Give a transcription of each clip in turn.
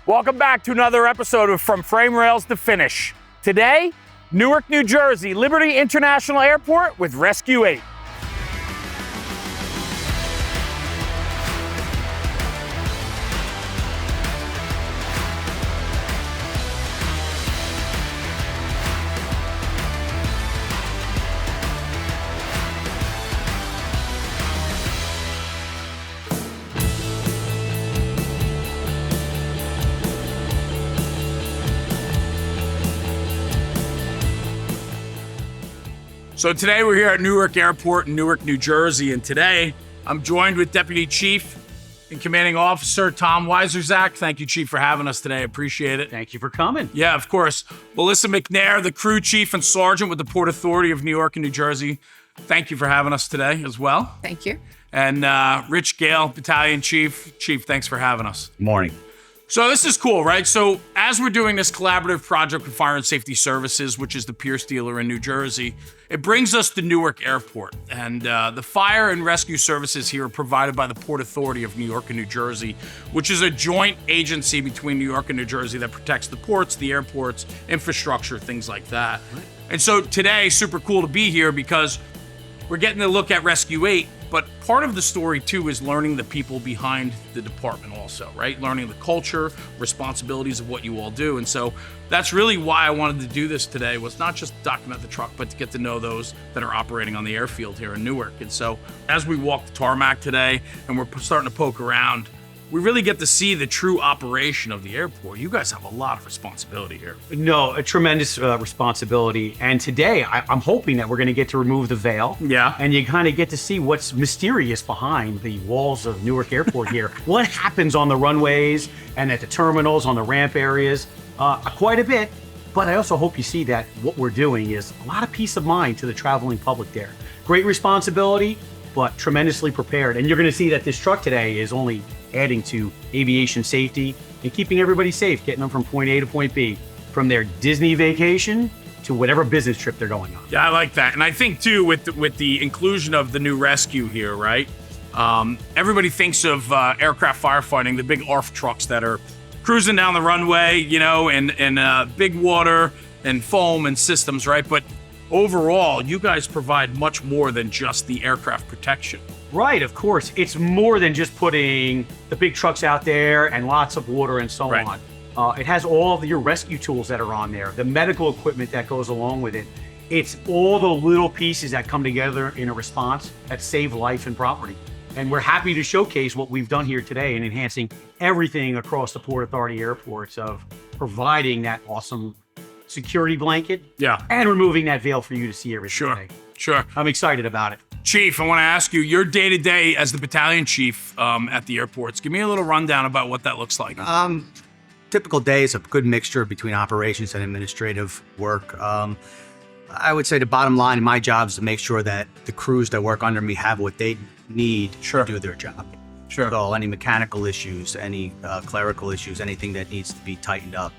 Welcome back to another episode of From Framerails to Finish. Today, Newark, New Jersey, Liberty International Airport with Rescue 8. So today we're here at Newark Airport in Newark, New Jersey, and today I'm joined with Deputy Chief and Commanding Officer Tom Wieczerzak. Thank you, Chief, for having us today. I appreciate it. Thank you for coming. Yeah, of course. Melissa McNair, the Crew Chief and Sergeant with the Port Authority of New York and New Jersey. Thank you for having us today as well. Thank you. And Gail, Battalion Chief. Chief, thanks for having us. Morning. So this is cool, right? So as we're doing this collaborative project with Fire and Safety Services, which is the Pierce dealer in New Jersey, it brings us to Newark Airport. And the fire and rescue services here are provided by the Port Authority of New York and New Jersey, which is a joint agency between New York and New Jersey that protects the ports, the airports, infrastructure, things like that. Right. And so today, super cool to be here because we're getting to look at Rescue 8, but part of the story too is learning the people behind the department also, right? Learning the culture, responsibilities of what you all do. And so that's really why I wanted to do this today, was not just document the truck, but to get to know those that are operating on the airfield here in Newark. And so as we walk the tarmac today and we're starting to poke around, we really get to see the true operation of the airport. You guys have a lot of responsibility here. No, a tremendous responsibility. And today, I'm hoping that we're going to get to remove the veil. Yeah. And you kind of get to see what's mysterious behind the walls of Newark Airport here. What happens on the runways and at the terminals, on the ramp areas, quite a bit. But I also hope you see that what we're doing is a lot of peace of mind to the traveling public there. Great responsibility, but tremendously prepared. And you're going to see that this truck today is only adding to aviation safety and keeping everybody safe, getting them from point A to point B, from their Disney vacation to whatever business trip they're going on. Yeah, I like that. And I think too, with the inclusion of the new rescue here, right? Everybody thinks of aircraft firefighting, the big ARF trucks that are cruising down the runway, you know, and big water and foam and systems, right? But overall, you guys provide much more than just the aircraft protection. Right, of course. It's more than just putting the big trucks out there and lots of water and so on. It has all of your rescue tools that are on there, the medical equipment that goes along with it. It's all the little pieces that come together in a response that save life and property. And we're happy to showcase what we've done here today in enhancing everything across the Port Authority airports of providing that awesome security blanket, and removing that veil for you to see everything today. Sure. I'm excited about it. Chief, I want to ask you, your day-to-day as the battalion chief at the airports, give me a little rundown about what that looks like. Typical day is a good mixture between operations and administrative work. I would say the bottom line in my job is to make sure that the crews that work under me have what they need to do their job. So any mechanical issues, any clerical issues, anything that needs to be tightened up,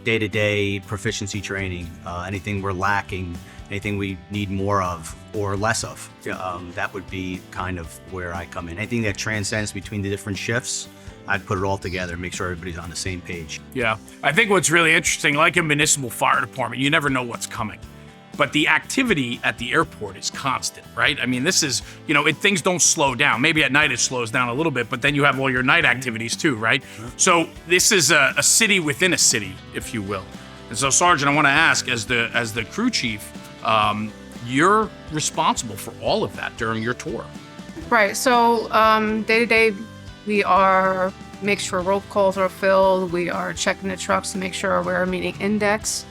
day-to-day proficiency training, anything we're lacking, anything we need more of or less of, that would be kind of where I come in. Anything that transcends between the different shifts, I'd put it all together and make sure everybody's on the same page. Yeah, I think what's really interesting, like a municipal fire department, you never know what's coming. But the activity at the airport is constant, right? I mean, this is, you know, things don't slow down. Maybe at night it slows down a little bit, but then you have all your night activities too, right? So this is a city within a city, if you will. And so, Sergeant, I want to ask, as the crew chief, you're responsible for all of that during your tour. Right. So day to day, we are make sure roll calls are filled. We are checking the trucks to make sure we're meeting index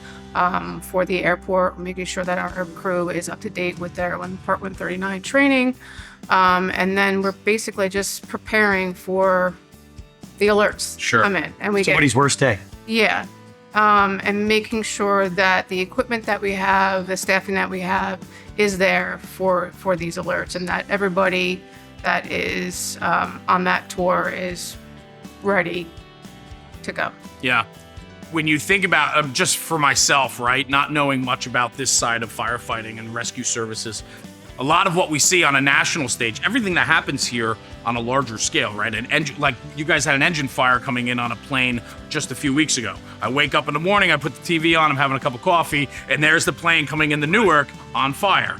for the airport, making sure that our crew is up to date with their Part 139 training. And then we're basically just preparing for the alerts to come in. And we Somebody's worst day. Yeah. And making sure that the equipment that we have, the staffing that we have is there for these alerts, and that everybody that is on that tour is ready to go. Yeah. When you think about, just for myself, right, not knowing much about this side of firefighting and rescue services, a lot of what we see on a national stage, everything that happens here on a larger scale, right? An engine, like you guys had an engine fire coming in on a plane just a few weeks ago. I wake up in the morning, I put the TV on, I'm having a cup of coffee, and there's the plane coming into Newark on fire.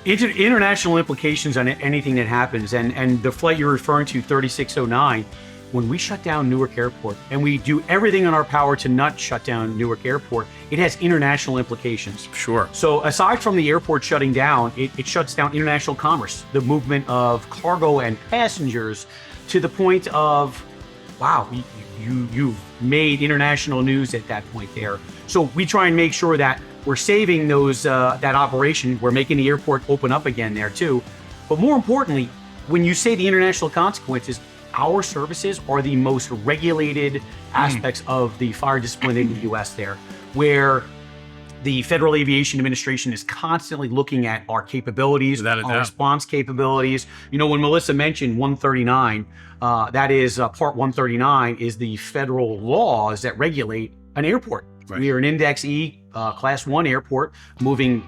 International implications on anything that happens, and the flight you're referring to, 3609, when we shut down Newark Airport, and we do everything in our power to not shut down Newark Airport, it has international implications. Sure. So aside from the airport shutting down, it shuts down international commerce, the movement of cargo and passengers, to the point of, wow, you've made international news at that point there. So we try and make sure that we're saving those that operation. We're making the airport open up again there too. But more importantly, when you say the international consequences, our services are the most regulated aspects of the fire discipline in the U.S. there, where the Federal Aviation Administration is constantly looking at our capabilities, our response capabilities. You know, when Melissa mentioned 139, that is Part 139 is the federal laws that regulate an airport. Right. We are an Index E Class 1 airport, moving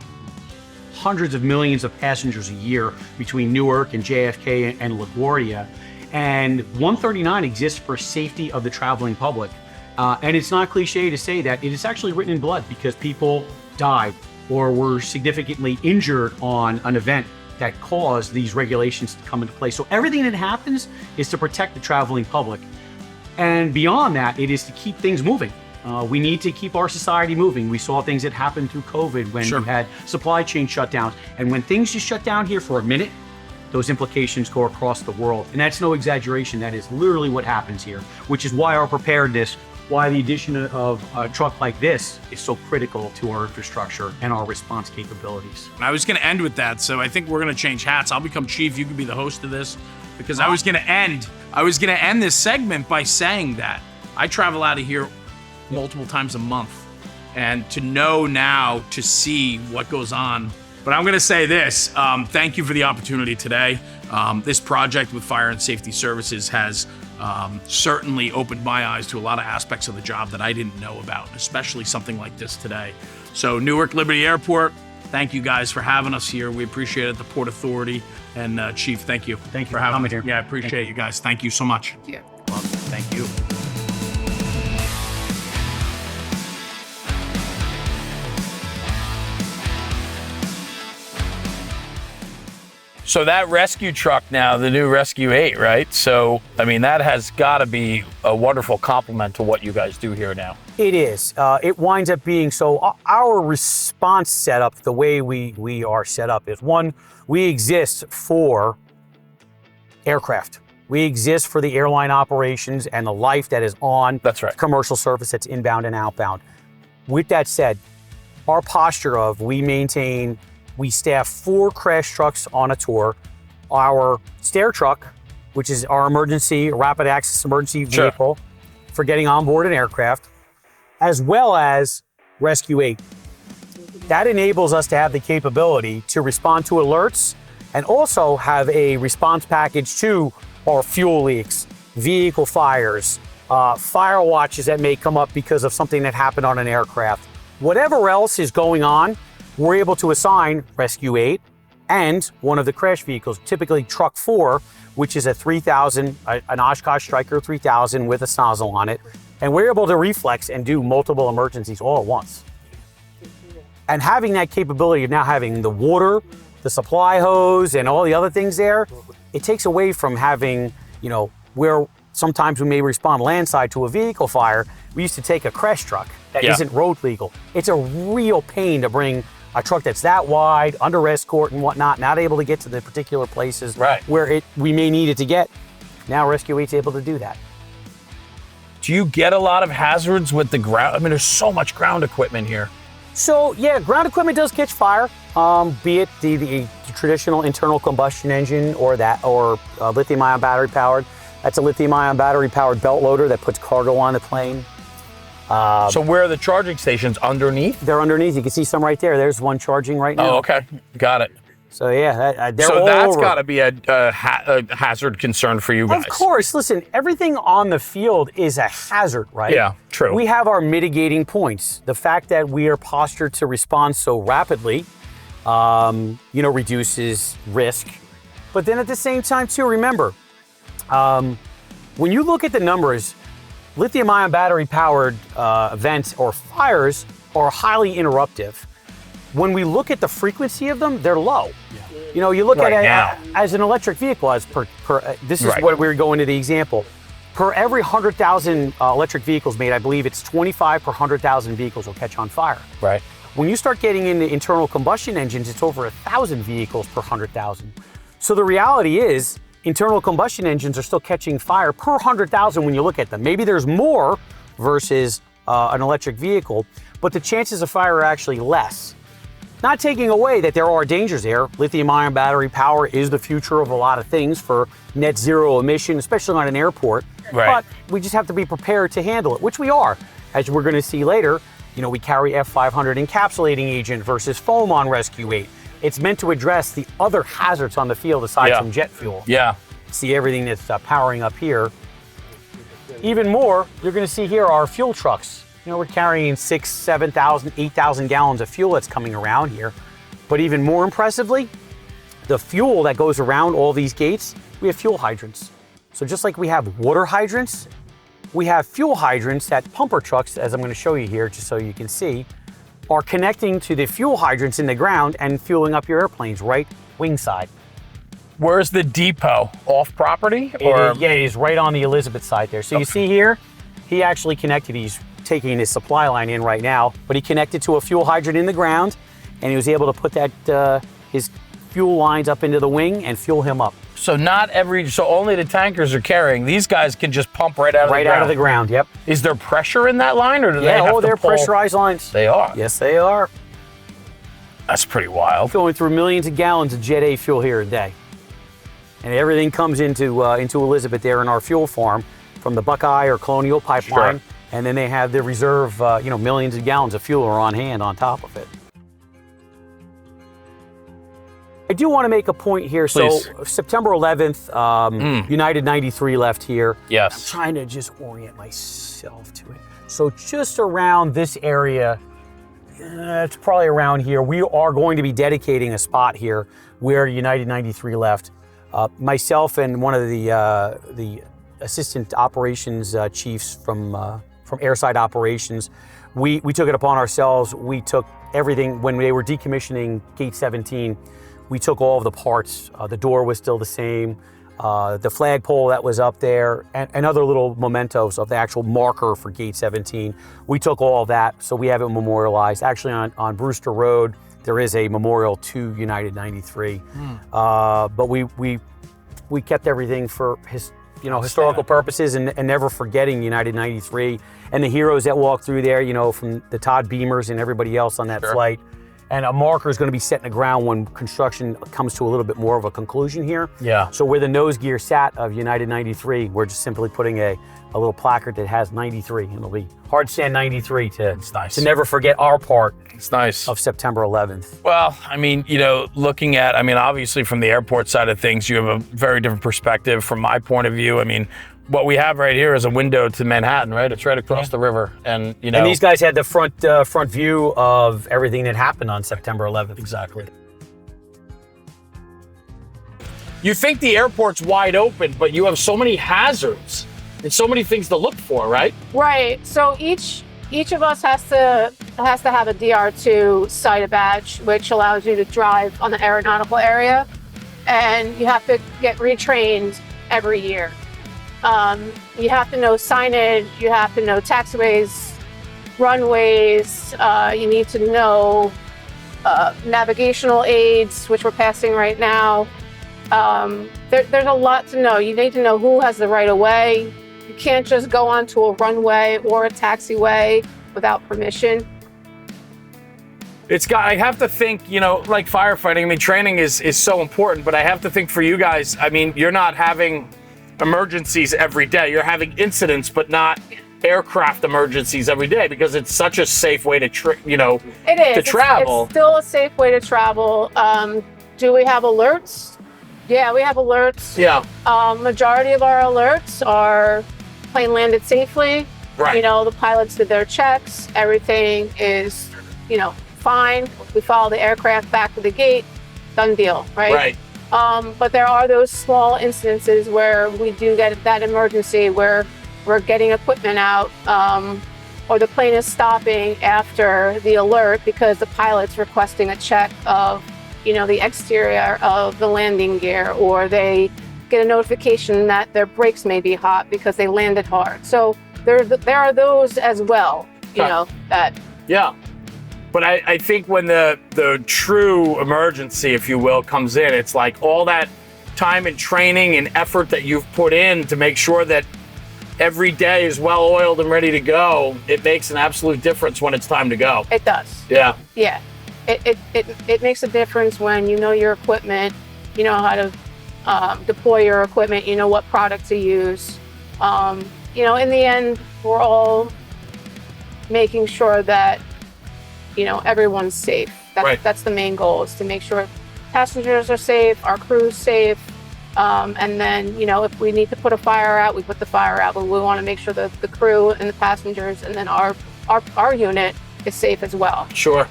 hundreds of millions of passengers a year between Newark and JFK and LaGuardia. And 139 exists for safety of the traveling public. And it's not cliche to say that it is actually written in blood, because people died or were significantly injured on an event that caused these regulations to come into place. So everything that happens is to protect the traveling public. And beyond that, it is to keep things moving. We need to keep our society moving. We saw things that happened through COVID when you had supply chain shutdowns. And when things just shut down here for a minute, those implications go across the world. And that's no exaggeration. That is literally what happens here, which is why our preparedness, why the addition of a truck like this is so critical to our infrastructure and our response capabilities. I was going to end with that, so I think we're going to change hats. I'll become chief. You can be the host of this, because I was going to end this segment by saying that I travel out of here multiple times a month, and to know now, to see what goes on. But I'm going to say this, thank you for the opportunity today. This project with Fire and Safety Services has certainly opened my eyes to a lot of aspects of the job that I didn't know about, especially something like this today. So Newark Liberty Airport, thank you guys for having us here. We appreciate it, the Port Authority. And Chief, thank you. Thank you for having me here. Yeah, I appreciate you guys. Thank you so much. Yeah. Well, thank you. So that rescue truck now, the new Rescue 8, right? So, I mean, that has got to be a wonderful complement to what you guys do here now. It is. It winds up being, so our response setup, the way we are set up is, one, we exist for aircraft. We exist for the airline operations and the life that is on commercial service that's inbound and outbound. With that said, our posture of we staff 4 crash trucks on a tour. Our stair truck, which is our emergency, rapid access emergency vehicle for getting on board an aircraft, as well as Rescue 8. That enables us to have the capability to respond to alerts and also have a response package to our fuel leaks, vehicle fires, fire watches that may come up because of something that happened on an aircraft. Whatever else is going on, we're able to assign Rescue 8 and one of the crash vehicles, typically Truck 4, which is a 3000, an Oshkosh Striker 3000 with a snozzle on it. And we're able to reflex and do multiple emergencies all at once. And having that capability of now having the water, the supply hose, and all the other things there, it takes away from having, where sometimes we may respond landside to a vehicle fire. We used to take a crash truck that isn't road legal. It's a real pain to bring a truck that's that wide, under escort and whatnot, not able to get to the particular places where we may need it to get. Now Rescue 8's able to do that. Do you get a lot of hazards with the ground? I mean, there's so much ground equipment here. So yeah, ground equipment does catch fire, be it the traditional internal combustion engine or lithium-ion battery powered. That's a lithium-ion battery powered belt loader that puts cargo on the plane. So where are the charging stations? Underneath? They're underneath. You can see some right there. There's one charging right now. Oh, okay. Got it. So yeah, they're so all that's over. got to be a hazard concern for you guys. Of course. Listen, everything on the field is a hazard, right? Yeah, true. We have our mitigating points. The fact that we are postured to respond so rapidly, reduces risk. But then at the same time, too, remember, When you look at the numbers, lithium-ion battery-powered events or fires are highly interruptive. When we look at the frequency of them, they're low. You know, you look at it as an electric vehicle, as this is what we're going to the example. Per every 100,000 electric vehicles made, I believe it's 25 per 100,000 vehicles will catch on fire. Right. When you start getting into internal combustion engines, it's over 1,000 vehicles per 100,000. So the reality is, internal combustion engines are still catching fire per 100,000 when you look at them. Maybe there's more versus an electric vehicle, but the chances of fire are actually less. Not taking away that there are dangers there. Lithium-ion battery power is the future of a lot of things for net zero emission, especially on an airport. Right. But we just have to be prepared to handle it, which we are. As we're going to see later, you know, we carry F500 encapsulating agent versus foam on Rescue 8. It's meant to address the other hazards on the field aside from jet fuel. Yeah. See everything that's powering up here. Even more, you're going to see here our fuel trucks. You know, we're carrying 6,000, 7,000, 8,000 gallons of fuel that's coming around here. But even more impressively, the fuel that goes around all these gates, we have fuel hydrants. So just like we have water hydrants, we have fuel hydrants that pumper trucks, as I'm going to show you here, just so you can see, are connecting to the fuel hydrants in the ground and fueling up your airplanes right wing side. Where's the depot? Off property? Yeah, it is right on the Elizabeth side there. So you see here, he actually connected, he's taking his supply line in right now, but he connected to a fuel hydrant in the ground, and he was able to put that his fuel lines up into the wing and fuel him up. So so only the tankers are carrying. These guys can just pump right out of the ground. Right out of the ground, yep. Is there pressure in that line, or do they have to they're pull? pressurized lines. They are. Yes, they are. That's pretty wild. Going through millions of gallons of Jet A fuel here a day. And everything comes into Elizabeth there in our fuel farm from the Buckeye or Colonial pipeline. Sure. And then they have the reserve, millions of gallons of fuel are on hand on top of it. I do want to make a point here. Please. So September 11th, United 93 left here. Yes. I'm trying to just orient myself to it. So just around this area, it's probably around here, we are going to be dedicating a spot here where United 93 left. Myself and one of the assistant operations chiefs from airside operations, we took it upon ourselves. We took everything when they were decommissioning Gate 17. We took all of the parts. The door was still the same. The flagpole that was up there and other little mementos of the actual marker for Gate 17. We took all of that, so we have it memorialized. Actually on Brewster Road, there is a memorial to United 93. But we kept everything for historical purposes and never forgetting United 93 and the heroes that walked through there, from the Todd Beamers and everybody else on that flight. And a marker is going to be set in the ground when construction comes to a little bit more of a conclusion here. Yeah. So where the nose gear sat of United 93, we're just simply putting a little placard that has 93. And it'll be hard stand 93 to never forget our part. It's nice. Of September 11th. Well, I mean, looking at, obviously from the airport side of things, you have a very different perspective. From my point of view, what we have right here is a window to Manhattan, right? It's right across the river. And, And these guys had the front view of everything that happened on September 11th. Exactly. You think the airport's wide open, but you have so many hazards and so many things to look for, right? Right. So each of us has to have a DR2 SITA badge, which allows you to drive on the aeronautical area, and you have to get retrained every year. You have to know signage, you have to know taxiways, runways, you need to know navigational aids, which we're passing right now. There's a lot to know. You need to know who has the right of way. You can't just go onto a runway or a taxiway without permission. I have to think, like firefighting, training is so important, but I have to think for you guys, you're not having emergencies every day. You're having incidents, but not aircraft emergencies every day because it's such a safe way to, It is. to travel. It's still a safe way to travel. Do we have alerts? Yeah, we have alerts. Yeah. Majority of our alerts are plane landed safely. Right. The pilots did their checks. Everything is, fine. We follow the aircraft back to the gate. Done deal, right? Right. But there are those small instances where we do get that emergency where we're getting equipment out, or the plane is stopping after the alert because the pilot's requesting a check of, the exterior of the landing gear, or they get a notification that their brakes may be hot because they landed hard. So there are those as well, that. Yeah. But I think when the true emergency, if you will, comes in, it's like all that time and training and effort that you've put in to make sure that every day is well oiled and ready to go. It makes an absolute difference when it's time to go. It does. Yeah. Yeah. It makes a difference when you know your equipment, you know how to deploy your equipment, you know what product to use. In the end, we're all making sure that everyone's safe. Right. That's the main goal, is to make sure passengers are safe, our crew's safe, and then if we need to put a fire out, we put the fire out. But we want to make sure that the crew and the passengers and then our unit is safe as well. Sure.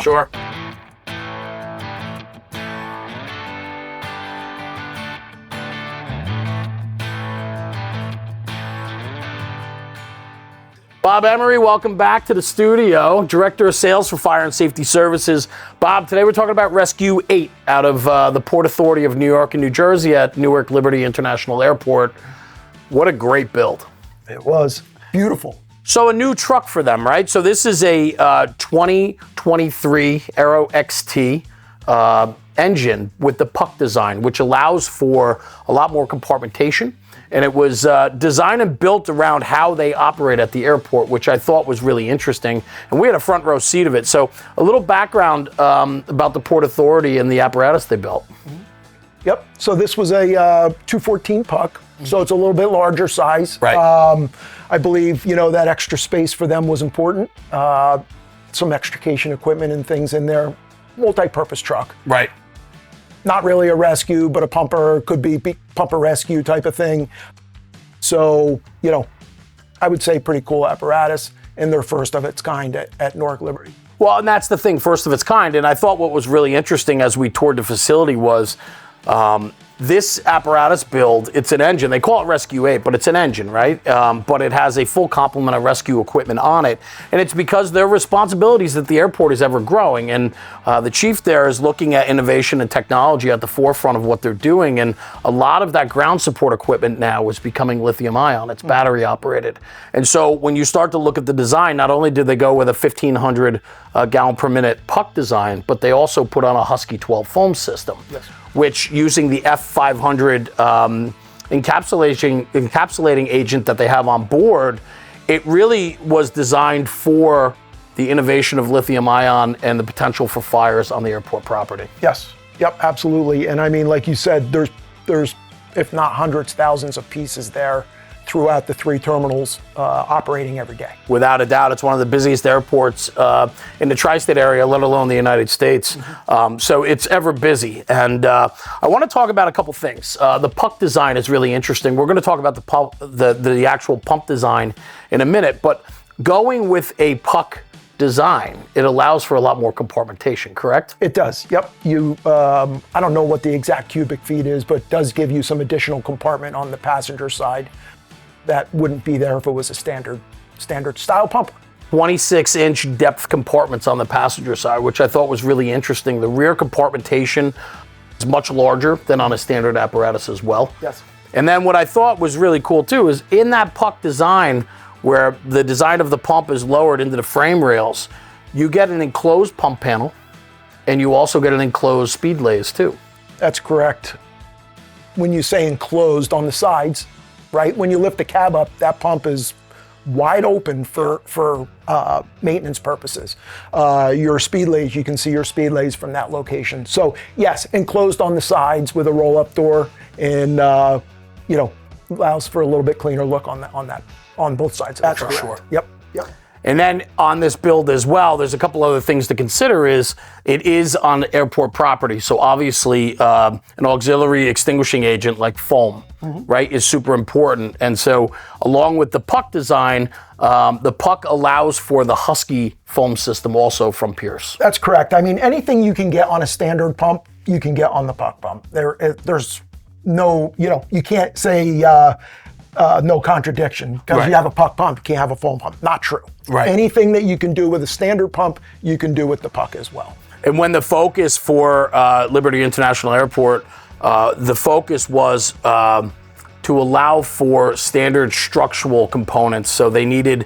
Sure. Bob Emery, welcome back to the studio, Director of Sales for Fire and Safety Services. Bob, today we're talking about Rescue 8 out of the Port Authority of New York and New Jersey at Newark Liberty International Airport. What a great build. It was beautiful. So a new truck for them, right? So this is a 2023 Arrow XT engine with the PUC design, which allows for a lot more compartmentation. And it was designed and built around how they operate at the airport, which I thought was really interesting. And we had a front row seat of it. So a little background about the Port Authority and the apparatus they built. Yep. So this was a 214 PUC. So it's a little bit larger size. Right. I believe, that extra space for them was important. Some extrication equipment and things in there. Multi-purpose truck. Right. Not really a rescue, but a pumper, could be pumper rescue type of thing. So, I would say pretty cool apparatus, and they're first of its kind at Newark Liberty. Well, and that's the thing, first of its kind. And I thought what was really interesting as we toured the facility was this apparatus build, it's an engine. They call it Rescue 8, but it's an engine, right? But it has a full complement of rescue equipment on it. And it's because their responsibilities at the airport is ever growing. And the chief there is looking at innovation and technology at the forefront of what they're doing. And a lot of that ground support equipment now is becoming lithium ion. It's battery operated. And so when you start to look at the design, not only did they go with a 1,500 gallon per minute PUC design, but they also put on a Husky 12 foam system. Yes. Which, using the F500 encapsulating agent that they have on board, it really was designed for the innovation of lithium ion and the potential for fires on the airport property. Yes. Yep, absolutely. And I mean, like you said, there's if not hundreds, thousands of pieces there throughout the three terminals operating every day. Without a doubt, it's one of the busiest airports in the tri-state area, let alone the United States. So it's ever busy. And I want to talk about a couple things. The PUC design is really interesting. We're going to talk about the actual pump design in a minute, but going with a PUC design, it allows for a lot more compartmentation, correct? It does, yep. I don't know what the exact cubic feet is, but it does give you some additional compartment on the passenger side that wouldn't be there if it was a standard style pumper. 26-inch depth compartments on the passenger side, which I thought was really interesting. The rear compartmentation is much larger than on a standard apparatus as well. Yes. And then what I thought was really cool too is in that PUC design, where the design of the pump is lowered into the frame rails, you get an enclosed pump panel, and you also get an enclosed speed lays too. That's correct. When you say enclosed on the sides, right? When you lift the cab up, that pump is wide open for maintenance purposes. Your speed lays, you can see your speed lays from that location. So yes, enclosed on the sides with a roll-up door, and allows for a little bit cleaner look on both sides of the truck. Sure. Yep. And then on this build as well, there's a couple other things to consider. Is it is on airport property, so obviously an auxiliary extinguishing agent like foam, right, is super important. And so along with the PUC design, the PUC allows for the Husky foam system also from Pierce. That's correct. I mean, anything you can get on a standard pump you can get on the puck pump. There's no, you can't say no contradiction because Right. you have a puck pump, you can't have a foam pump. Not true. Right. Anything that you can do with a standard pump, you can do with the puck as well. And when the focus for Liberty International Airport, the focus was to allow for standard structural components. So they needed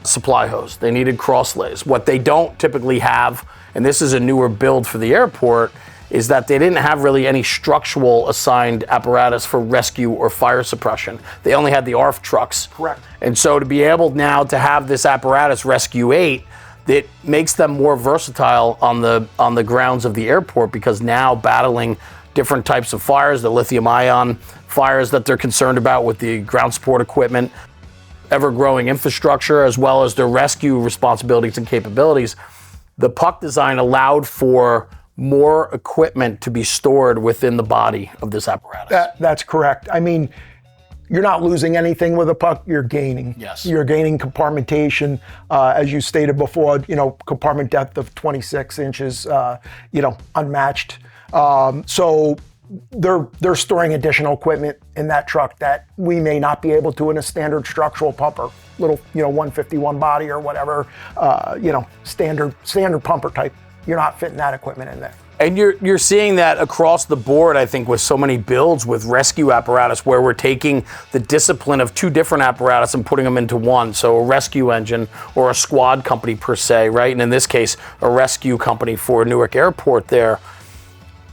supply hose, they needed crosslays. What they don't typically have, and this is a newer build for the airport, is that they didn't have really any structural assigned apparatus for rescue or fire suppression. They only had the ARF trucks. Correct. And so to be able now to have this apparatus, Rescue 8, that makes them more versatile on the grounds of the airport, because now battling different types of fires, the lithium ion fires that they're concerned about with the ground support equipment, ever-growing infrastructure, as well as their rescue responsibilities and capabilities, the puck design allowed for more equipment to be stored within the body of this apparatus. That's correct. I mean, you're not losing anything with a puck, you're gaining. Yes. You're gaining compartmentation, as you stated before, compartment depth of 26 inches, unmatched. So they're storing additional equipment in that truck that we may not be able to in a standard structural pumper, little, 151 body or whatever, standard pumper type. You're not fitting that equipment in there. And you're seeing that across the board, I think, with so many builds with rescue apparatus, where we're taking the discipline of two different apparatus and putting them into one. So a rescue engine or a squad company per se, right? And in this case, a rescue company for Newark Airport there.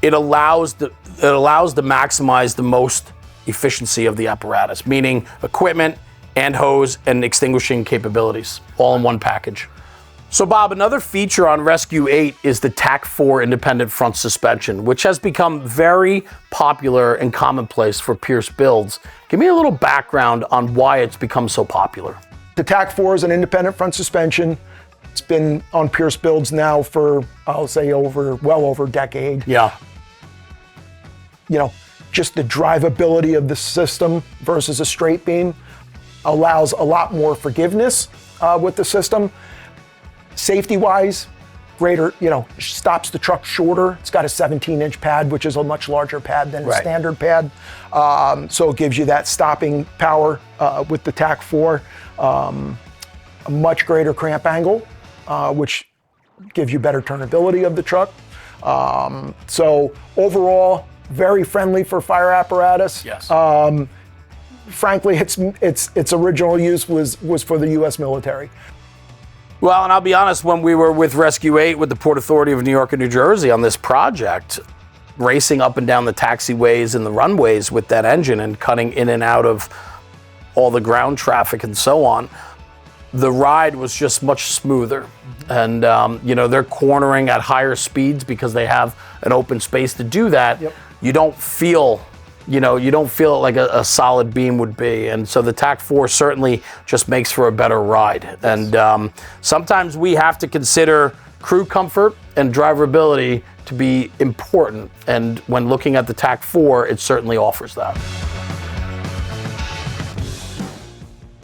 It allows to maximize the most efficiency of the apparatus, meaning equipment and hose and extinguishing capabilities, all in one package. So Bob, another feature on Rescue 8 is the TAC-4 independent front suspension, which has become very popular and commonplace for Pierce builds. Give me a little background on why it's become so popular. The TAC-4 is an independent front suspension. It's been on Pierce builds now for, I'll say, well over a decade. Yeah. Just the drivability of the system versus a straight beam allows a lot more forgiveness with the system. Safety-wise, greater, stops the truck shorter. It's got a 17-inch pad, which is a much larger pad than a standard pad. So it gives you that stopping power with the TAC-4. A much greater cramp angle, which gives you better turnability of the truck. So overall, very friendly for fire apparatus. Yes. Frankly, its original use was for the U.S. military. Well, and I'll be honest, when we were with Rescue 8 with the Port Authority of New York and New Jersey on this project, racing up and down the taxiways and the runways with that engine and cutting in and out of all the ground traffic and so on, the ride was just much smoother. And, they're cornering at higher speeds because they have an open space to do that. Yep. You don't feel it like a solid beam would be. And so the TAC-4 certainly just makes for a better ride. Yes. And sometimes we have to consider crew comfort and driverability to be important. And when looking at the TAC-4, it certainly offers that.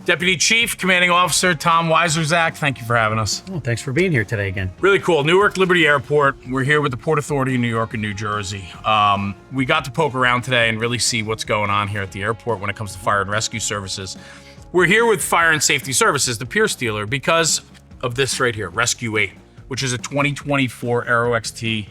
Deputy Chief, Commanding Officer Tom Wieczerzak, thank you for having us. Oh, thanks for being here today again. Really cool. Newark Liberty Airport. We're here with the Port Authority of New York and New Jersey. We got to poke around today and really see what's going on here at the airport when it comes to fire and rescue services. We're here with Fire and Safety Services, the Pierce dealer, because of this right here, Rescue 8, which is a 2024 Arrow XT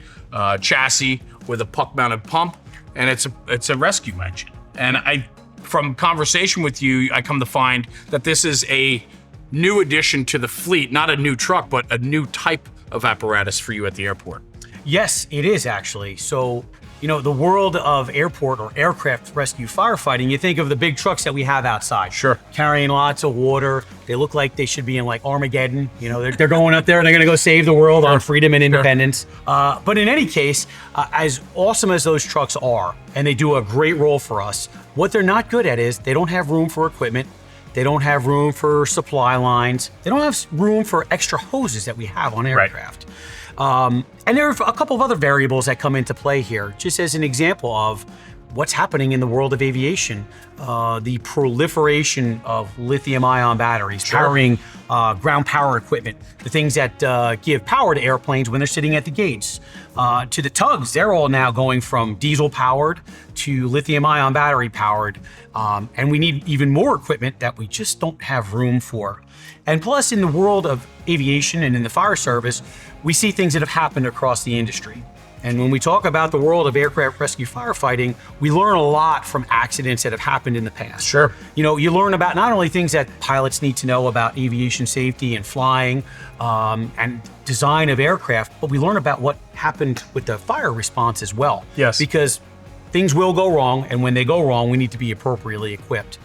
chassis with a puck-mounted pump, and it's a rescue engine. And from conversation with you, I come to find that this is a new addition to the fleet, not a new truck, but a new type of apparatus for you at the airport. Yes, it is actually. So, the world of airport or aircraft rescue firefighting, you think of the big trucks that we have outside. Sure. Carrying lots of water. They look like they should be in like Armageddon. They're going up there and they're going to go save the world on freedom and independence. But in any case, as awesome as those trucks are, and they do a great role for us, what they're not good at is they don't have room for equipment. They don't have room for supply lines. They don't have room for extra hoses that we have on aircraft. And there are a couple of other variables that come into play here. Just as an example of what's happening in the world of aviation. The proliferation of lithium-ion batteries, powering ground power equipment, the things that give power to airplanes when they're sitting at the gates. To the tugs, they're all now going from diesel-powered to lithium-ion battery-powered. And we need even more equipment that we just don't have room for. And plus, in the world of aviation and in the fire service, we see things that have happened across the industry. And when we talk about the world of aircraft rescue firefighting, we learn a lot from accidents that have happened in the past. Sure. You know, you learn about not only things that pilots need to know about aviation safety and flying and design of aircraft, but we learn about what happened with the fire response as well. Yes. Because things will go wrong, and when they go wrong, we need to be appropriately equipped.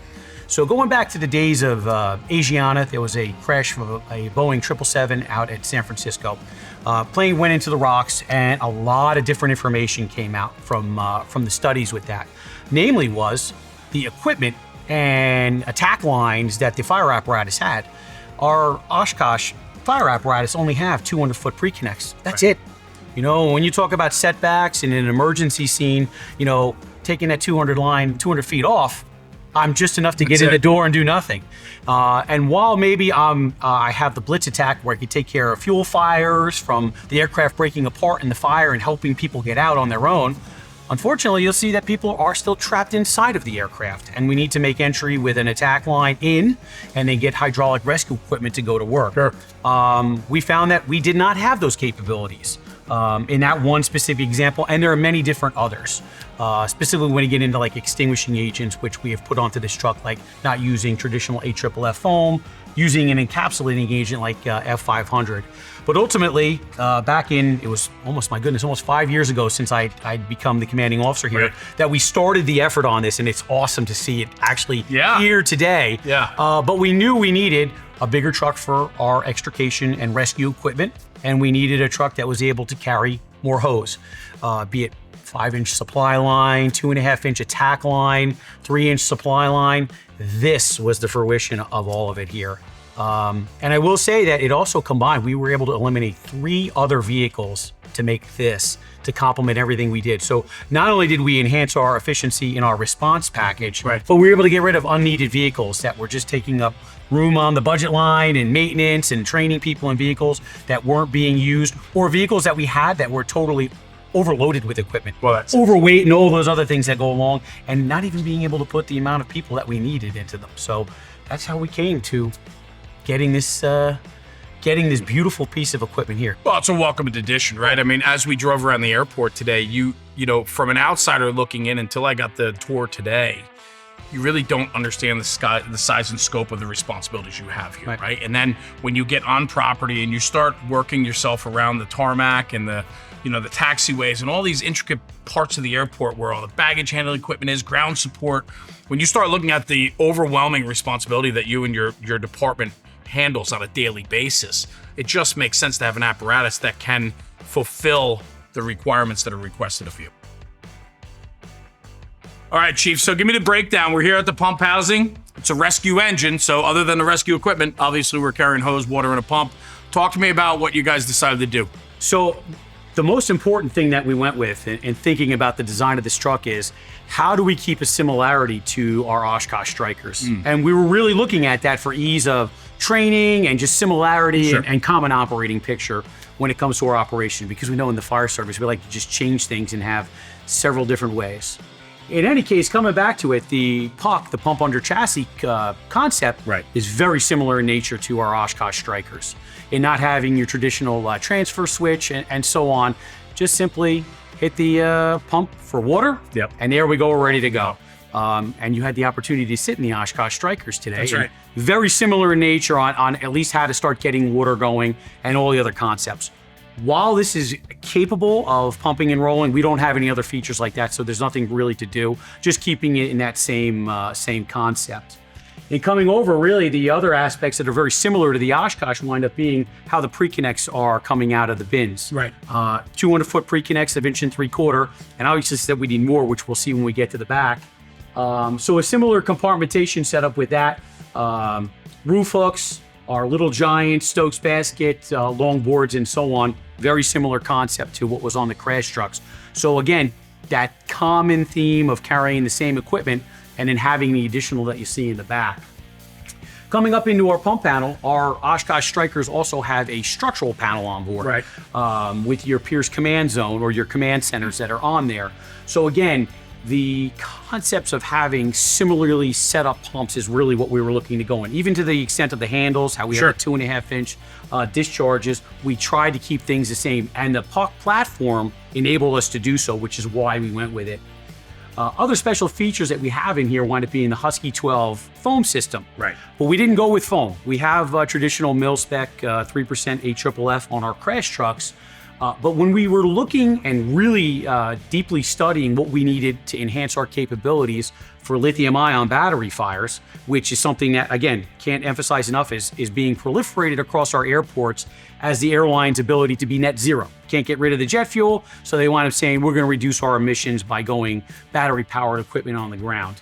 So going back to the days of Asiana, there was a crash of a Boeing 777 out at San Francisco. Plane went into the rocks, and a lot of different information came out from the studies with that. Namely was the equipment and attack lines that the fire apparatus had. Our Oshkosh fire apparatus only have 200-foot pre-connects. That's it. You know, when you talk about setbacks in an emergency scene, you know, taking that 200 feet off, I'm just enough to get in the door and do nothing. And while maybe I have the blitz attack where I can take care of fuel fires from the aircraft breaking apart in the fire and helping people get out on their own, unfortunately, you'll see that people are still trapped inside of the aircraft, and we need to make entry with an attack line in and then get hydraulic rescue equipment to go to work. Sure. We found that we did not have those capabilities. In that one specific example, and there are many different others. Specifically when you get into like extinguishing agents, which we have put onto this truck, like not using traditional AFFF foam, using an encapsulating agent like F500. But ultimately, back in, it was almost 5 years ago since I'd become the commanding officer here, that we started the effort on this, and it's awesome to see it actually here today. But we knew we needed a bigger truck for our extrication and rescue equipment, and we needed a truck that was able to carry more hose, be it 5-inch supply line, 2.5-inch attack line, 3-inch supply line. This was the fruition of all of it here. And I will say that it also combined, we were able to eliminate 3 other vehicles to make this, to complement everything we did. So not only did we enhance our efficiency in our response package, but we were able to get rid of unneeded vehicles that were just taking up room on the budget line and maintenance and training people in vehicles that weren't being used, or vehicles that we had that were totally overloaded with equipment, overweight and all those other things that go along, and not even being able to put the amount of people that we needed into them. So that's how we came to getting this beautiful piece of equipment here. Well, it's a welcome addition, right? I mean, as we drove around the airport today, you know, from an outsider looking in, until I got the tour today, you really don't understand the size and scope of the responsibilities you have here, right? And then when you get on property and you start working yourself around the tarmac and the taxiways and all these intricate parts of the airport where all the baggage handling equipment is, ground support, when you start looking at the overwhelming responsibility that you and your department handles on a daily basis, it just makes sense to have an apparatus that can fulfill the requirements that are requested of you. All right, Chief, so give me the breakdown. We're here at the pump housing. It's a rescue engine, so other than the rescue equipment, obviously we're carrying hose, water, and a pump. Talk to me about what you guys decided to do. So the most important thing that we went with in thinking about the design of this truck is, how do we keep a similarity to our Oshkosh Strykers? And we were really looking at that for ease of training and just similarity and common operating picture when it comes to our operation, because we know in the fire service, we like to just change things and have several different ways. In any case, coming back to it, the PUC, the pump under chassis concept, is very similar in nature to our Oshkosh Strykers, in not having your traditional transfer switch and so on. Just simply hit the pump for water, and there we go, we're ready to go. And you had the opportunity to sit in the Oshkosh Strykers today. That's right. Very similar in nature on at least how to start getting water going and all the other concepts. While this is capable of pumping and rolling, we don't have any other features like that, so there's nothing really to do, just keeping it in that same concept. And coming over, really, the other aspects that are very similar to the Oshkosh wind up being how the pre-connects are coming out of the bins. 200-foot pre-connects of 1.75 inch, and obviously said we need more, which we'll see when we get to the back. So a similar compartmentation setup with that. Roof hooks, our little giant Stokes basket, long boards, and so on. Very similar concept to what was on the crash trucks. So again, that common theme of carrying the same equipment and then having the additional that you see in the back. Coming up into our pump panel, our Oshkosh Strikers also have a structural panel on board, Right. with your Pierce command zone or your command centers that are on there. So again, the concepts of having similarly set up pumps is really what we were looking to go in. Even to the extent of the handles, how we Sure. have the 2.5-inch discharges, we tried to keep things the same. And the PUC platform enabled us to do so, which is why we went with it. Other special features that we have in here wind up being the Husky 12 foam system. Right. But we didn't go with foam. We have traditional mil-spec 3% AFFF on our crash trucks. But when we were looking and really deeply studying what we needed to enhance our capabilities for lithium-ion battery fires, which is something that, again, can't emphasize enough is being proliferated across our airports as the airline's ability to be net zero. Can't get rid of the jet fuel, so they wind up saying we're going to reduce our emissions by going battery-powered equipment on the ground.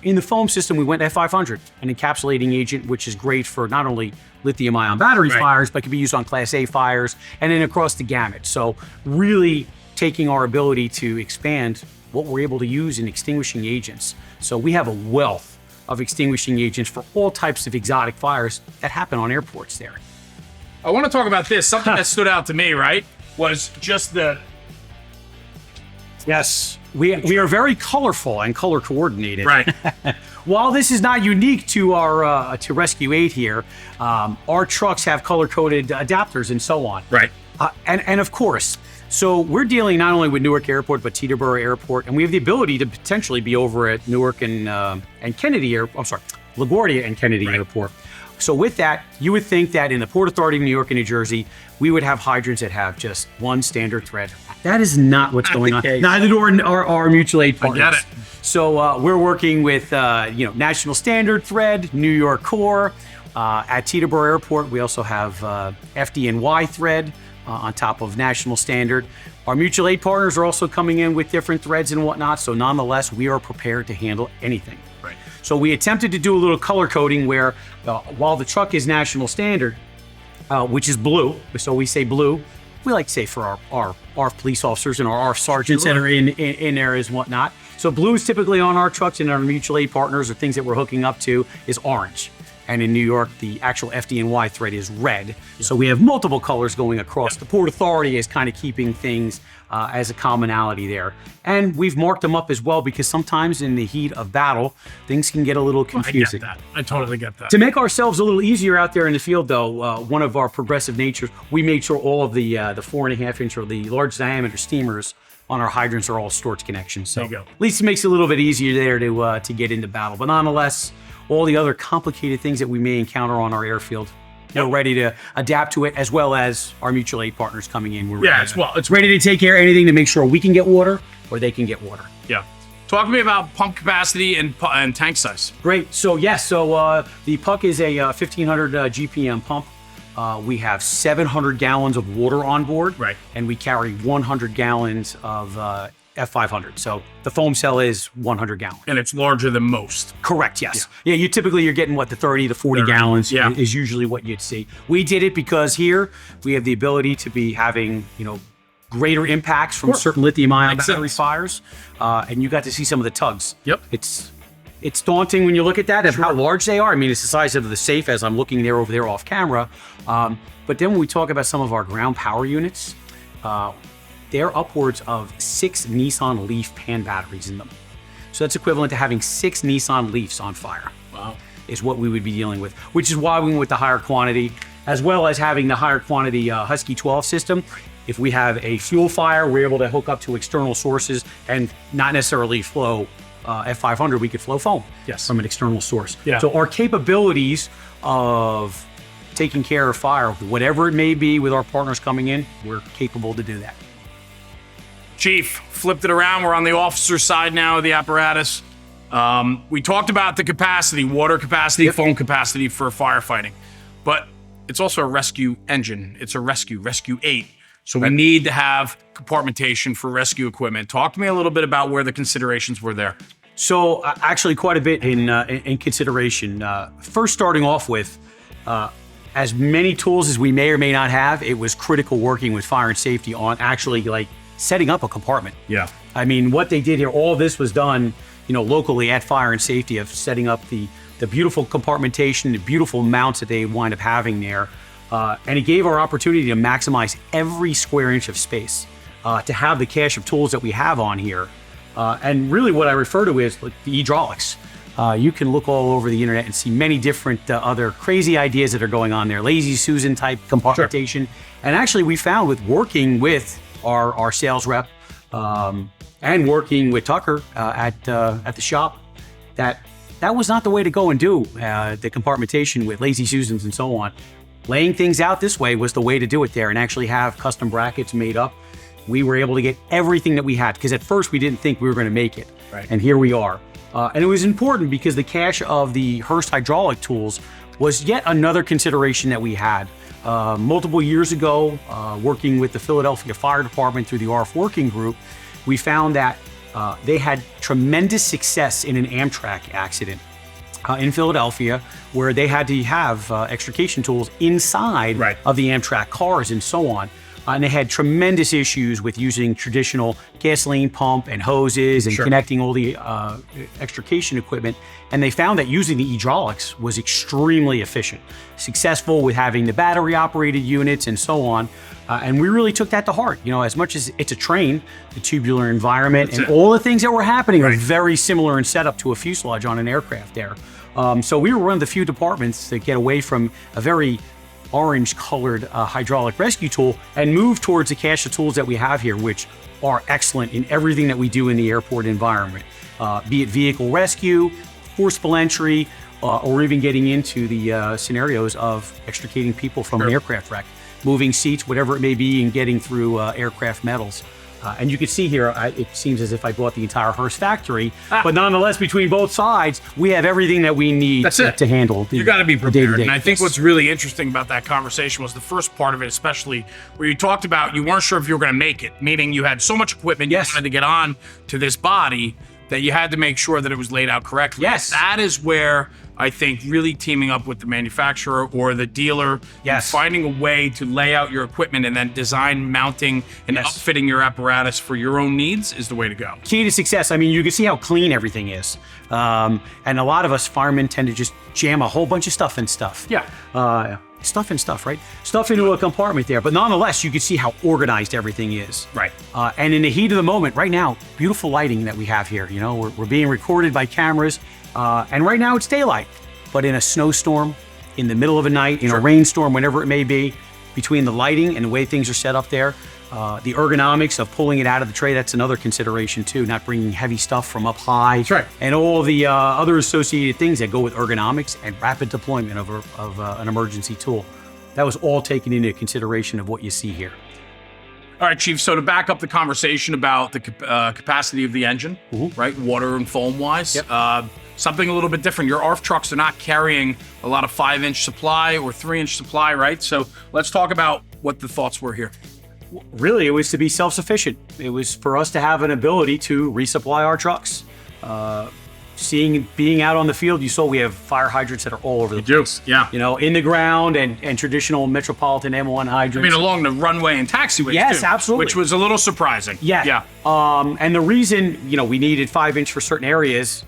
In the foam system, we went F500, an encapsulating agent, which is great for not only lithium-ion battery Right. fires, but can be used on Class A fires and then across the gamut. So really taking our ability to expand what we're able to use in extinguishing agents. So we have a wealth of extinguishing agents for all types of exotic fires that happen on airports there. I want to talk about this. Something that stood out to me, right, was just the Yes, we are very colorful and color coordinated. right. While this is not unique to our to Rescue 8 here, our trucks have color-coded adapters and so on. Right. And of course, so we're dealing not only with Newark Airport but Teterboro Airport, and we have the ability to potentially be over at Newark and Kennedy LaGuardia and Kennedy Airport. So with that, you would think that in the Port Authority of New York and New Jersey, we would have hydrants that have just one standard thread. That is not what's going on. case. Neither do our mutual aid partners. get it. So we're working with National Standard Thread, New York Core. At Teterboro Airport, we also have FDNY Thread on top of National Standard. Our mutual aid partners are also coming in with different threads and whatnot. So nonetheless, we are prepared to handle anything. Right. So we attempted to do a little color coding where while the truck is National Standard, which is blue, so we say blue, we like to say for our police officers and our sergeants that are in areas and whatnot. So blue is typically on our trucks, and our mutual aid partners or things that we're hooking up to is orange. And in New York, the actual FDNY thread is red. So we have multiple colors going across. The Port Authority is kind of keeping things as a commonality there. And we've marked them up as well because sometimes in the heat of battle, things can get a little confusing. I get that. I totally get that. To make ourselves a little easier out there in the field, though, one of our progressive natures, we made sure all of the 4.5-inch or the large diameter steamers on our hydrants are all storage connections. So There you go. at least it makes it a little bit easier there to get into battle. But nonetheless, all the other complicated things that we may encounter on our airfield, we're ready to adapt to it, as well as our mutual aid partners coming in. We're it's ready to take care of anything to make sure we can get water or they can get water. Yeah. Talk to me about pump capacity and tank size. Great. So yes, the PUC is a 1500 GPM pump. We have 700 gallons of water on board, Right. and we carry 100 gallons of F500. So the foam cell is 100 gallons. And it's larger than most. Correct. Yes. Yeah. You're getting the 30 to 40 gallons. Yeah. Is usually what you'd see. We did it because here we have the ability to be having greater impacts from certain lithium-ion Makes battery sense. fires, and you got to see some of the tugs. Yep. It's daunting when you look at that of how large they are. I mean, it's the size of the safe as I'm looking over there off camera. But then when we talk about some of our ground power units, they're upwards of 6 Nissan Leaf pan batteries in them. So that's equivalent to having 6 Nissan Leafs on fire. Wow. Is what we would be dealing with, which is why we went with the higher quantity, as well as having the higher quantity Husky 12 system. If we have a fuel fire, we're able to hook up to external sources and not necessarily flow F500, we could flow foam from an external source. Yeah. So our capabilities of taking care of fire, whatever it may be with our partners coming in, we're capable to do that. Chief, flipped it around. We're on the officer side now of the apparatus. We talked about the capacity, water capacity, foam capacity for firefighting, but it's also a rescue engine. It's a rescue 8. So we need to have compartmentation for rescue equipment. Talk to me a little bit about where the considerations were there. So actually quite a bit in consideration. First starting off with, as many tools as we may or may not have, it was critical working with fire and safety on actually setting up a compartment. Yeah. I mean, what they did here, all this was done, locally at Fire and Safety, of setting up the beautiful compartmentation, the beautiful mounts that they wind up having there. And it gave our opportunity to maximize every square inch of space, to have the cache of tools that we have on here. And really what I refer to is like the hydraulics. You can look all over the internet and see many different other crazy ideas that are going on there. Lazy Susan type compartmentation. Sure. And actually we found with working with our sales rep and working with Tucker at the shop that was not the way to go and do the compartmentation with Lazy Susans and so on. Laying things out this way was the way to do it there, and actually have custom brackets made up. We were able to get everything that we had, because at first we didn't think we were going to make it. Right. And here we are. And it was important because the cache of the Hurst hydraulic tools was yet another consideration that we had. Multiple years ago, working with the Philadelphia Fire Department through the RF Working Group, we found that they had tremendous success in an Amtrak accident in Philadelphia, where they had to have extrication tools inside of the Amtrak cars and so on. And they had tremendous issues with using traditional gasoline pump and hoses and connecting all the extrication equipment. And they found that using the hydraulics was extremely efficient, successful with having the battery operated units and so on. And we really took that to heart. As much as it's a train, the tubular environment and all the things that were happening are very similar in setup to a fuselage on an aircraft there. So we were one of the few departments that get away from a very orange-colored hydraulic rescue tool and move towards the cache of tools that we have here, which are excellent in everything that we do in the airport environment, be it vehicle rescue, forcible entry, or even getting into the scenarios of extricating people from an aircraft wreck, moving seats, whatever it may be, and getting through aircraft metals. And you can see here, it seems as if I bought the entire Hurst factory, but nonetheless, between both sides, we have everything that we need to handle the, you got to be prepared. day-to-day. And I think what's really interesting about that conversation was the first part of it, especially where you talked about you weren't sure if you were going to make it, meaning you had so much equipment you wanted to get on to this body that you had to make sure that it was laid out correctly. Yes. That is where I think really teaming up with the manufacturer or the dealer, and finding a way to lay out your equipment and then design mounting and upfitting your apparatus for your own needs is the way to go. Key to success. I mean, you can see how clean everything is. And a lot of us firemen tend to just jam a whole bunch of stuff in stuff. Stuff and stuff, right? Stuff into a compartment there. But nonetheless, you can see how organized everything is. Right. And in the heat of the moment, right now, beautiful lighting that we have here. We're being recorded by cameras. And right now it's daylight. But in a snowstorm, in the middle of a night, in a rainstorm, whenever it may be, between the lighting and the way things are set up there, the ergonomics of pulling it out of the tray, that's another consideration too, not bringing heavy stuff from up high. That's right. And all the other associated things that go with ergonomics and rapid deployment of an emergency tool. That was all taken into consideration of what you see here. All right, Chief, so to back up the conversation about the capacity of the engine, right, water and foam-wise, something a little bit different. Your ARF trucks are not carrying a lot of 5-inch supply or 3-inch supply, right? So let's talk about what the thoughts were here. Really, it was to be self-sufficient. It was for us to have an ability to resupply our trucks. Being out on the field, you saw we have fire hydrants that are all over the place. In the ground and traditional metropolitan M1 hydrants. I mean, along the runway and taxiways, yes, too, absolutely. which was a little surprising. And the reason, we needed 5-inch for certain areas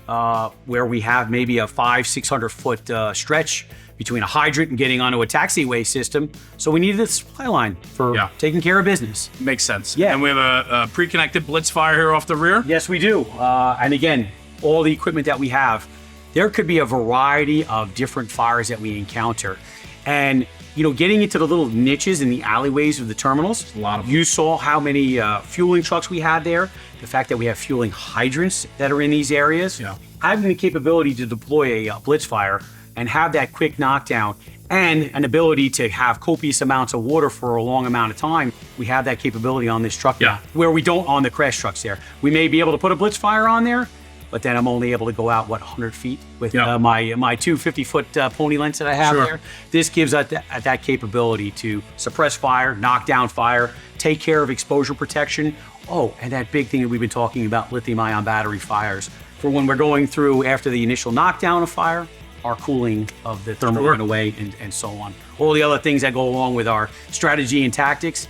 where we have maybe a 500-600 foot stretch between a hydrant and getting onto a taxiway system. So we needed a supply line for taking care of business. Makes sense. Yeah. And we have a pre-connected blitz fire here off the rear. Yes, we do. And again, all the equipment that we have, there could be a variety of different fires that we encounter. And, getting into the little niches in the alleyways of the terminals, a lot of them. You saw how many fueling trucks we had there, the fact that we have fueling hydrants that are in these areas, having the capability to deploy a blitz fire and have that quick knockdown and an ability to have copious amounts of water for a long amount of time. We have that capability on this truck now, where we don't on the crash trucks there. We may be able to put a blitz fire on there, but then I'm only able to go out, 100 feet with my two 50-foot pony lengths that I have there. This gives us that capability to suppress fire, knock down fire, take care of exposure protection. Oh, and that big thing that we've been talking about, lithium-ion battery fires, for when we're going through after the initial knockdown of fire, our cooling of the thermal runaway and so on. All the other things that go along with our strategy and tactics,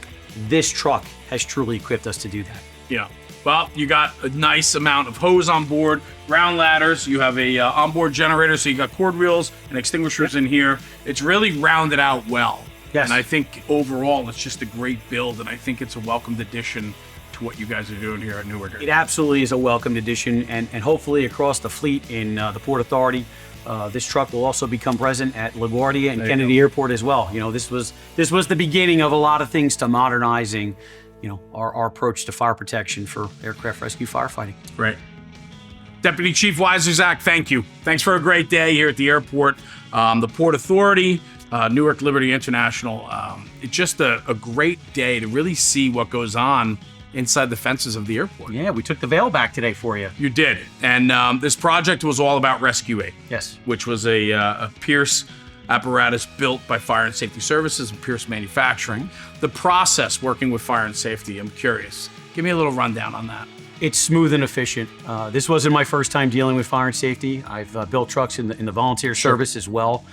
this truck has truly equipped us to do that. Well, you got a nice amount of hose on board, ground ladders. You have a onboard generator, so you got cord wheels and extinguishers in here. It's really rounded out well. Yes. And I think overall, it's just a great build, and I think it's a welcomed addition to what you guys are doing here at Newark. It absolutely is a welcomed addition, and hopefully across the fleet in the Port Authority, this truck will also become present at LaGuardia and Kennedy Airport as well. You know, this was the beginning of a lot of things to modernizing, you know, our approach to fire protection for aircraft rescue firefighting. Right. Deputy Chief Wieczerzak, thank you. Thanks for a great day here at the airport. The Port Authority, Newark Liberty International. It's just a great day to really see what goes on inside the fences of the airport. Yeah, we took the veil back today for you. You did. And this project was all about Rescue Aid. Yes. Which was a Pierce apparatus built by Fire and Safety Services and Pierce Manufacturing. The process working with Fire and Safety, I'm curious. Give me a little rundown on that. It's smooth and efficient. This wasn't my first time dealing with fire and safety. I've built trucks in the volunteer service as well.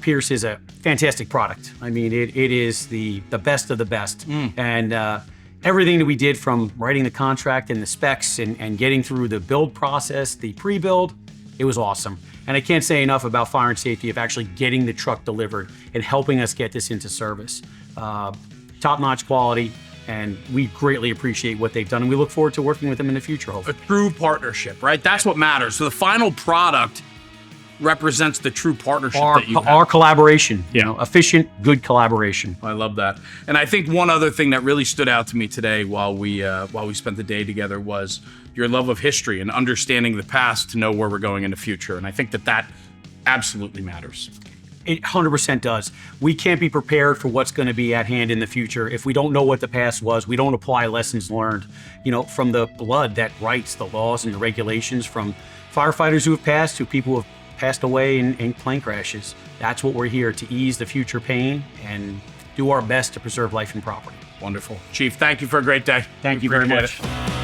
Pierce is a fantastic product. I mean, it is the best of the best. And everything that we did from writing the contract and the specs and getting through the build process, the pre-build, it was awesome. And I can't say enough about fire and safety of actually getting the truck delivered and helping us get this into service. Top-notch quality, and we greatly appreciate what they've done, and we look forward to working with them in the future, hopefully. A true partnership, right? That's what matters. So the final product represents the true partnership that you have. Our collaboration, Yeah. you know, efficient, good collaboration. I love that. And I think one other thing that really stood out to me today while we spent the day together was your love of history and understanding the past to know where we're going in the future. And I think that absolutely matters. It 100% does. We can't be prepared for what's going to be at hand in the future if we don't know what the past was. We don't apply lessons learned, you know, from the blood that writes the laws and the regulations, from firefighters who have passed to people who have passed away in plane crashes. That's what we're here to ease the future pain and do our best to preserve life and property. Wonderful. Chief, thank you for a great day. Thank you very Appreciate much. it.